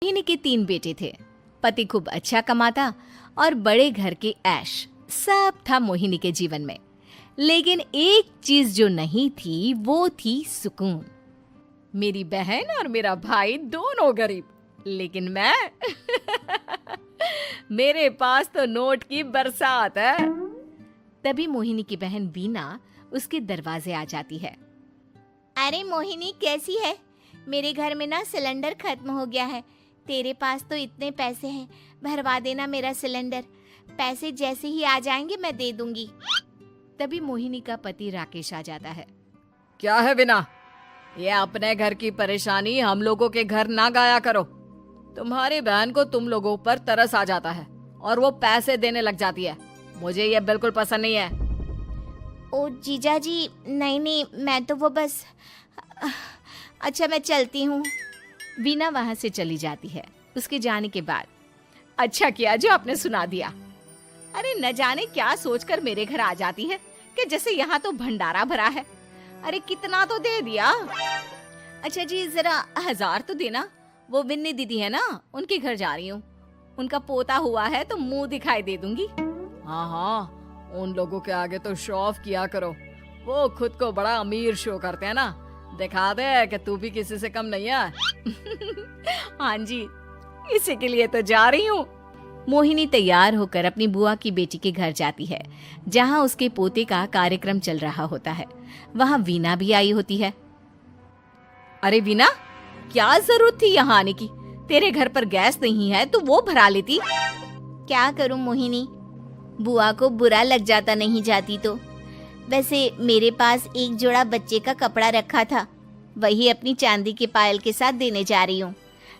मोहिनी के 3 बेटे थे। पति खूब अच्छा कमाता और बड़े घर के ऐश सब था मोहिनी के जीवन में। लेकिन एक चीज जो नहीं थी वो थी सुकून। मेरी बहन और मेरा भाई दोनों गरीब, लेकिन मैं मेरे पास तो नोट की बरसात है। तभी मोहिनी की बहन वीना उसके दरवाजे आ जाती है। अरे मोहिनी, कैसी है? मेरे घर में ना सिलेंडर खत्म हो गया है। तेरे पास तो इतने पैसे हैं, भरवा देना मेरा सिलेंडर। पैसे जैसे ही आ जाएंगे मैं दे दूंगी। तभी मोहिनी का पति राकेश आ जाता है। क्या है वीना, ये अपने घर की परेशानी हम लोगों के घर ना गाया करो। तुम्हारी बहन को तुम लोगों पर तरस आ जाता है और वो पैसे देने लग जाती है। मुझे ये बिल्कुल पसंद नहीं है। ओ जीजा जी, नहीं, मैं तो वो बस अच्छा, मैं चलती हूँ। वीना वहां से चली जाती है। उसके जाने के बाद अच्छा किया जो आपने सुना दिया। अरे न जाने क्या सोचकर मेरे घर आ जाती है कि जैसे यहाँ तो भंडारा भरा है। अरे कितना तो दे दिया। अच्छा जी, जरा 1000 तो देना। वो बिन्नी दीदी है ना, उनके घर जा रही हूँ। उनका पोता हुआ है तो मुंह दिखाई दे दूंगी। हाँ, उन लोगों के आगे तो शो ऑफ किया करो। वो खुद को बड़ा अमीर शो करते हैं ना, दिखा दे कि तू भी किसी से कम नहीं है। हाँ जी, इसी के लिए तो जा रही हूँ। मोहिनी तैयार होकर अपनी बुआ की बेटी के घर जाती है, जहाँ उसके पोते का कार्यक्रम चल रहा होता है। वहाँ वीना भी आई होती है। अरे वीना, क्या जरूरत थी यहाँ आने की? तेरे घर पर गैस नहीं है तो वो भरा लेती। क्या करूँ मोहिनी, बुआ को बुरा लग जाता नहीं जाती तो। वैसे मेरे पास एक जोड़ा बच्चे का कपड़ा रखा था, वही अपनी चांदी के पायल के साथ देने जा रही हूँ।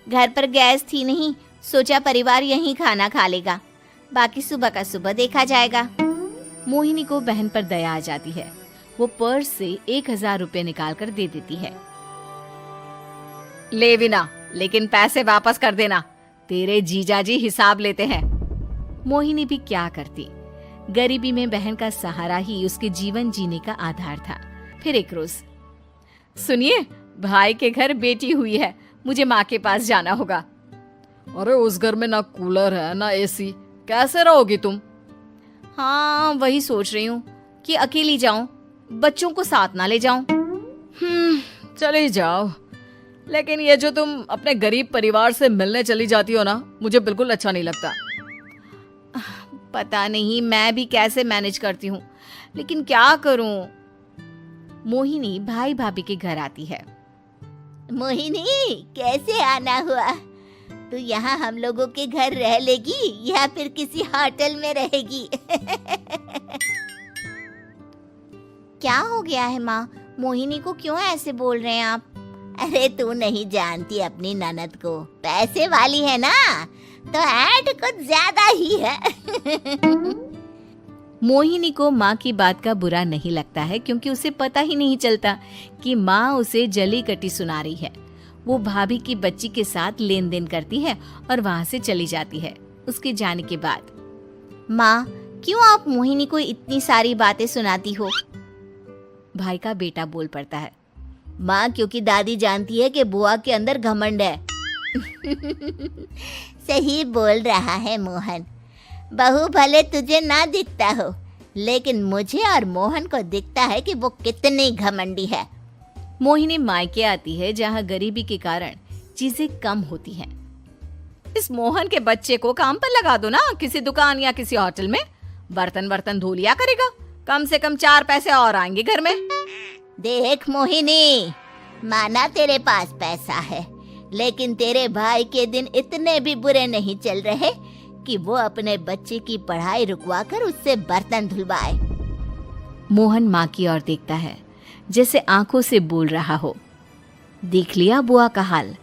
घर पर गैस थी नहीं, सोचा परिवार यहीं खाना खा लेगा, बाकी सुबह का सुबह देखा जाएगा। मोहिनी को बहन पर दया आ जाती है। वो पर्स से 1000 रुपए निकाल कर दे देती है। ले वीना, लेकिन पैसे वापस कर देना, तेरे जीजाजी हिसाब लेते हैं। मोहिनी भी क्या करती, गरीबी में बहन का सहारा ही उसके जीवन जीने का आधार था। फिर एक रोज, सुनिए, भाई के घर बेटी हुई है, मुझे माँ के पास जाना होगा। अरे उस घर में ना कूलर है ना एसी, कैसे रहोगी तुम? हाँ, वही सोच रही हूँ कि अकेली जाऊं, बच्चों को साथ ना ले जाऊं। चली जाओ, लेकिन ये जो तुम अपने गरीब परिवार से मिलने चली जाती हो ना, मुझे बिल्कुल अच्छा नहीं लगता। पता नहीं मैं भी कैसे मैनेज करती हूँ, लेकिन क्या करूँ। मोहिनी भाई भाभी के घर आती है। मोहिनी, कैसे आना हुआ? तू यहाँ हम लोगों के घर रह लेगी या फिर किसी होटल में रहेगी? क्या हो गया है माँ? मोहिनी को क्यों ऐसे बोल रहे हैं आप? अरे तू नहीं जानती अपनी ननद को, पैसे वाली है ना, तो ऐड कुछ ज्यादा ही है। मोहिनी को माँ की बात का बुरा नहीं लगता है, क्योंकि उसे पता ही नहीं चलता कि माँ उसे जली कटी सुना रही है। वो भाभी की बच्ची के साथ लेन देन करती है और वहाँ से चली जाती है। उसके जाने के बाद, माँ, क्यों आप मोहिनी को इतनी सारी बातें सुनाती हो? भाई का बेटा बोल पड़ता है। माँ, क्योंकि दादी जानती है कि बुआ के अंदर घमंड है। सही बोल रहा है मोहन। बहू भले तुझे ना दिखता हो, लेकिन मुझे और मोहन को दिखता है कि वो कितनी घमंडी है। मोहिनी मायके आती है, जहाँ गरीबी के कारण चीजें कम होती हैं। इस मोहन के बच्चे को काम पर लगा दो ना, किसी दुकान या किसी होटल में। बर्तन धो लिया करेगा, कम से कम 4 पैसे और आएंगे घर में। देख मोहिनी, माना तेरे पास पैसा है, लेकिन तेरे भाई के दिन इतने भी बुरे नहीं चल रहे कि वो अपने बच्चे की पढ़ाई रुकवाकर उससे बर्तन धुलवाए। मोहन माँ की ओर देखता है, जैसे आंखों से बोल रहा हो, देख लिया बुआ का हाल।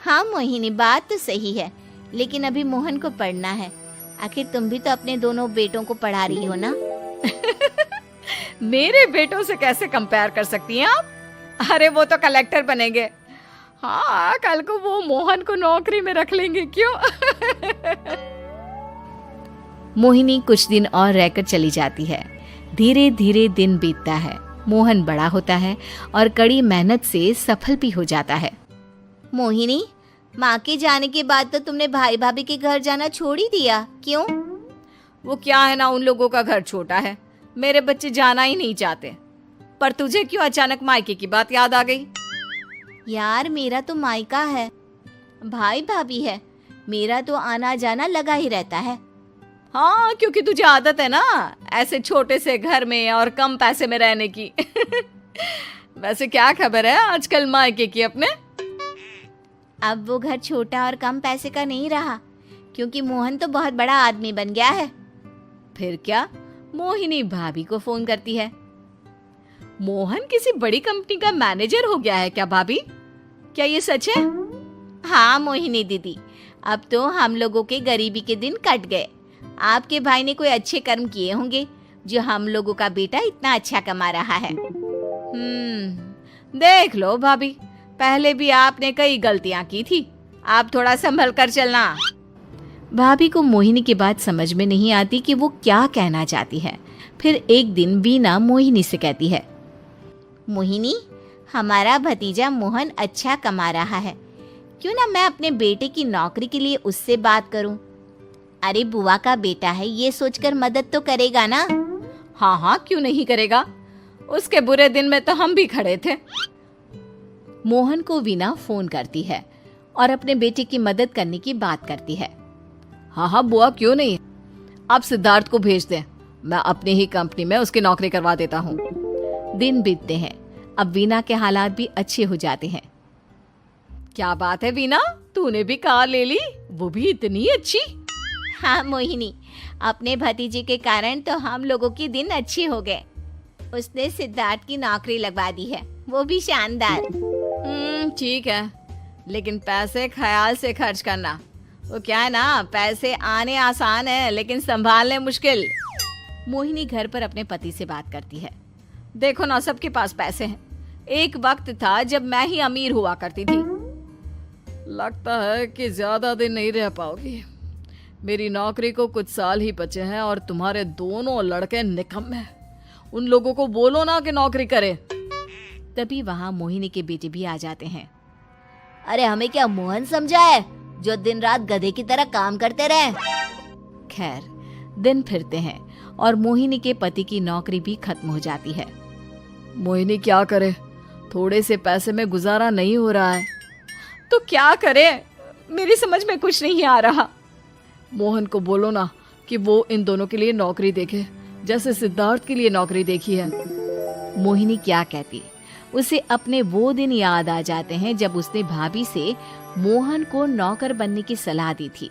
हाँ मोहिनी, बात तो सही है, लेकिन अभी मोहन को पढ़ना है। आखिर तुम भी तो अपने दोनों बेटों को पढ़ा रही हो ना। मेरे बेटों से कैसे कंपेयर कर सकती हैं आप? अरे वो तो कलेक्टर बनेंगे। हाँ, कल को वो मोहन को नौकरी में रख लेंगे, क्यों? मोहिनी कुछ दिन और रहकर चली जाती है। धीरे धीरे दिन बीतता है। मोहन बड़ा होता है और कड़ी मेहनत से सफल भी हो जाता है। मोहिनी, माँ के जाने के बाद तो तुमने भाई भाभी के घर जाना छोड़ ही दिया, क्यों? वो क्या है ना, उन लोगों का घर छोटा है, मेरे बच्चे जाना ही नहीं चाहते। पर तुझे क्यों अचानक मायके की बात याद आ गई? यार, मेरा तो मायका है, भाई भाभी है, मेरा तो आना जाना लगा ही रहता है। हाँ, क्योंकि तुझे आदत है ना ऐसे छोटे से घर में और कम पैसे में रहने की। वैसे क्या खबर है आजकल मायके की अपने? अब वो घर छोटा और कम पैसे का नहीं रहा, क्योंकि मोहन तो बहुत बड़ा आदमी बन गया है। फिर क्या? मोहिनी भाभी को फोन करती है। मोहन किसी बड़ी कंपनी का मैनेजर हो गया है क्या भाभी? क्या ये सच है? हाँ मोहिनी दीदी, अब तो हम लोगों के गरीबी के दिन कट गए। आपके भाई ने कोई अच्छे कर्म किए होंगे जो हम लोगों का बेटा इतना अच्छा कमा रहा है। देख लो भाभी, पहले भी आपने कई गलतियां की थी, आप थोड़ा संभल कर चलना। भाभी को मोहिनी की बात समझ में नहीं आती कि वो क्या कहना चाहती है। फिर एक दिन वीना मोहिनी से कहती है, मोहिनी, हमारा भतीजा मोहन अच्छा कमा रहा है, क्यों ना मैं अपने बेटे की नौकरी के लिए उससे बात करूं? अरे बुआ का बेटा है, ये सोचकर मदद तो करेगा ना? हाँ हाँ, क्यों नहीं करेगा, उसके बुरे दिन में तो हम भी खड़े थे। मोहन को वीना फोन करती है और अपने बेटे की मदद करने की बात करती है। हाँ हाँ बुआ, क्यों नहीं, आप सिद्धार्थ को भेज दें, मैं अपनी ही कंपनी में उसकी नौकरी करवा देता हूँ। दिन बीतते हैं, अब वीना के हालात भी अच्छे हो जाते हैं। क्या बात है वीना, तूने भी कार ले ली, वो भी इतनी अच्छी? हाँ मोहिनी, अपने भतीजे के कारण तो हम लोगों के दिन अच्छे हो गए। उसने सिद्धार्थ की नौकरी लगवा दी है, वो भी शानदार। ठीक है, लेकिन पैसे ख्याल से खर्च करना। वो क्या है ना, पैसे आने आसान है लेकिन संभालने मुश्किल। मोहिनी घर पर अपने पति से बात करती है। देखो ना, सबके पास पैसे हैं, एक वक्त था जब मैं ही अमीर हुआ करती थी। लगता है कि ज्यादा दिन नहीं रह पाओगी, मेरी नौकरी को कुछ साल ही बचे हैं और तुम्हारे दोनों लड़के निकम्मे हैं। उन लोगों को बोलो ना कि नौकरी करे। तभी वहां मोहिनी के बेटे भी आ जाते हैं। अरे हमें क्या मोहन समझा है जो दिन रात गधे की तरह काम करते रहे? खैर, दिन फिरते हैं और मोहिनी के पति की नौकरी भी खत्म हो जाती है। मोहिनी क्या करे, थोड़े से पैसे में गुजारा नहीं हो रहा है। तो क्या करे, मेरी समझ में कुछ नहीं आ रहा। मोहन को बोलो ना कि वो इन दोनों के लिए नौकरी देखे, जैसे सिद्धार्थ के लिए नौकरी देखी है। मोहिनी क्या कहती, उसे अपने वो दिन याद आ जाते हैं जब उसने भाभी से मोहन को नौकर बनने की सलाह दी थी।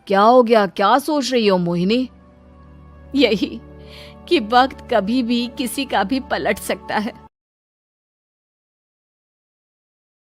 क्या हो गया, क्या सोच रही हो मोहिनी? यही कि वक्त कभी भी किसी का भी पलट सकता है।